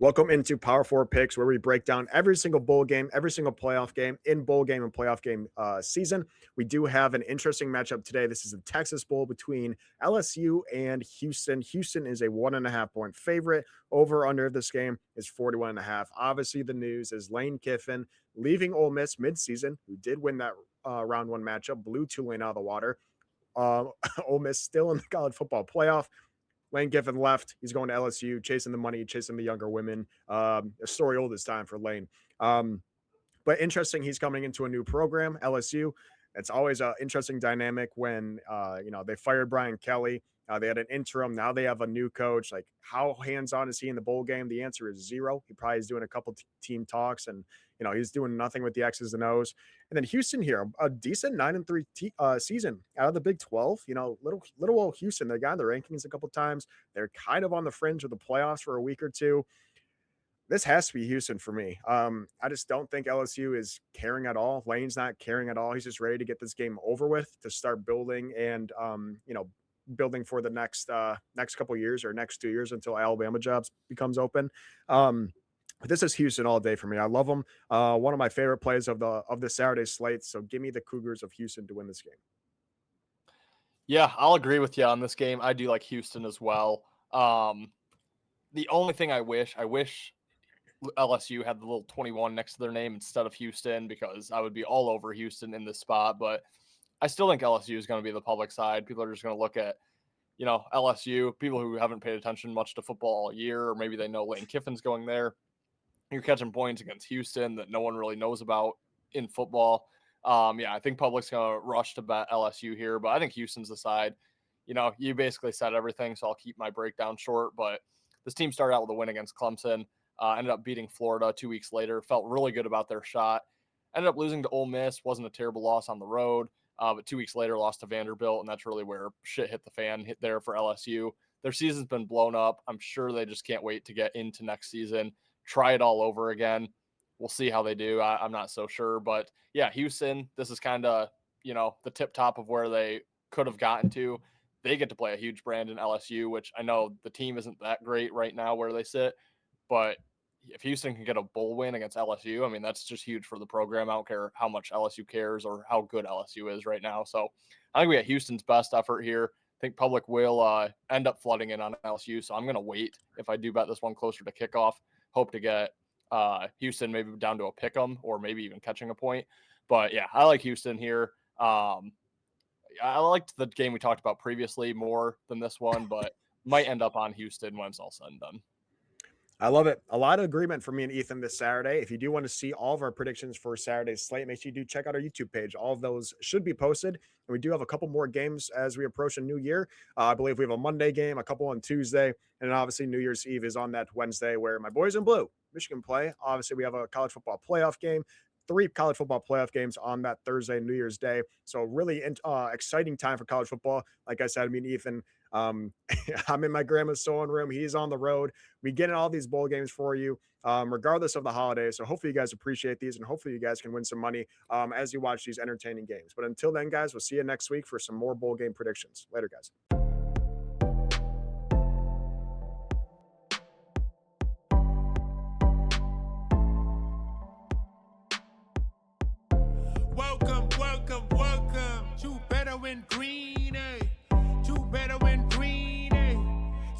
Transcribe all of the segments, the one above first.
Welcome into Power Four Picks, where we break down every single bowl game, every single playoff game in bowl game and playoff game season. We do have an interesting matchup today. This is the Texas Bowl between LSU and Houston. Houston is a 1.5 point favorite. Over under this game is 41.5. Obviously, the news is Lane Kiffin leaving Ole Miss midseason, who did win that round one matchup, blew Tulane out of the water. Ole Miss still in the college football playoff. Lane Kiffin left. He's going to LSU, chasing the money, chasing the younger women. A story old as time for Lane. But interesting, he's coming into a new program, LSU. It's always an interesting dynamic when, they fired Brian Kelly. They had an interim. Now they have a new coach. Like, how hands-on is he in the bowl game? The answer is zero. He probably is doing a couple team talks, and he's doing nothing with the X's and O's. And then Houston here, a decent 9-3 season out of the Big 12. Little old Houston. They got in the rankings a couple times. They're kind of on the fringe of the playoffs for a week or two. This has to be Houston for me. I just don't think LSU is caring at all. Lane's not caring at all. He's just ready to get this game over with to start building and building for the next couple years or next 2 years until Alabama jobs becomes open. This is Houston all day for me. I love them. One of my favorite plays of the Saturday slate. So give me the Cougars of Houston to win this game. Yeah, I'll agree with you on this game. I do like Houston as well. The only thing I wish LSU had the little 21 next to their name instead of Houston, because I would be all over Houston in this spot. But I still think LSU is going to be the public side. People are just going to look at, LSU, people who haven't paid attention much to football all year, or maybe they know Lane Kiffin's going there. You're catching points against Houston that no one really knows about in football. I think public's going to rush to bet LSU here, but I think Houston's the side. You basically said everything, so I'll keep my breakdown short. But this team started out with a win against Clemson, ended up beating Florida 2 weeks later, felt really good about their shot. Ended up losing to Ole Miss, wasn't a terrible loss on the road, but 2 weeks later lost to Vanderbilt, and that's really where shit hit the fan there for LSU. Their season's been blown up. I'm sure they just can't wait to get into next season, try it all over again. We'll see how they do. I'm not so sure. But, yeah, Houston, this is kind of, the tip top of where they could have gotten to. They get to play a huge brand in LSU, which I know the team isn't that great right now where they sit. But if Houston can get a bowl win against LSU, I mean, that's just huge for the program. I don't care how much LSU cares or how good LSU is right now. So I think we got Houston's best effort here. I think public will end up flooding in on LSU. So I'm going to wait if I do bet this one closer to kickoff. Hope to get Houston maybe down to a pick 'em or maybe even catching a point. But, yeah, I like Houston here. I liked the game we talked about previously more than this one, but might end up on Houston when it's all said and done. I love it. A lot of agreement for me and Ethan this Saturday. If you do want to see all of our predictions for Saturday's slate, make sure you do check out our YouTube page. All of those should be posted. And we do have a couple more games as we approach a new year. I believe we have a Monday game, a couple on Tuesday, and obviously New Year's Eve is on that Wednesday where my boys in blue, Michigan, play. Obviously, we have a college football playoff game. 3 college football playoff games on that Thursday, New Year's Day. So really exciting time for college football. Like I said, Ethan, I'm in my grandma's sewing room. He's on the road. We get in all these bowl games for you, regardless of the holidays. So hopefully you guys appreciate these, and hopefully you guys can win some money as you watch these entertaining games. But until then, guys, we'll see you next week for some more bowl game predictions. Later, guys. Welcome to Better Win Green, eh? To Better Win Green, eh?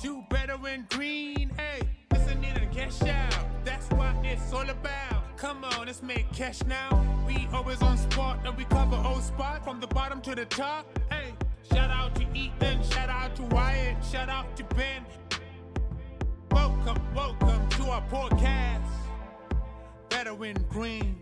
To Better Win Green, eh? Listen in and cash out, that's what it's all about. Come on, let's make cash now. We always on spot and we cover all spot from the bottom to the top, hey. Shout out to Ethan, shout out to Wyatt, shout out to Ben. Welcome to our podcast, Better Win Green.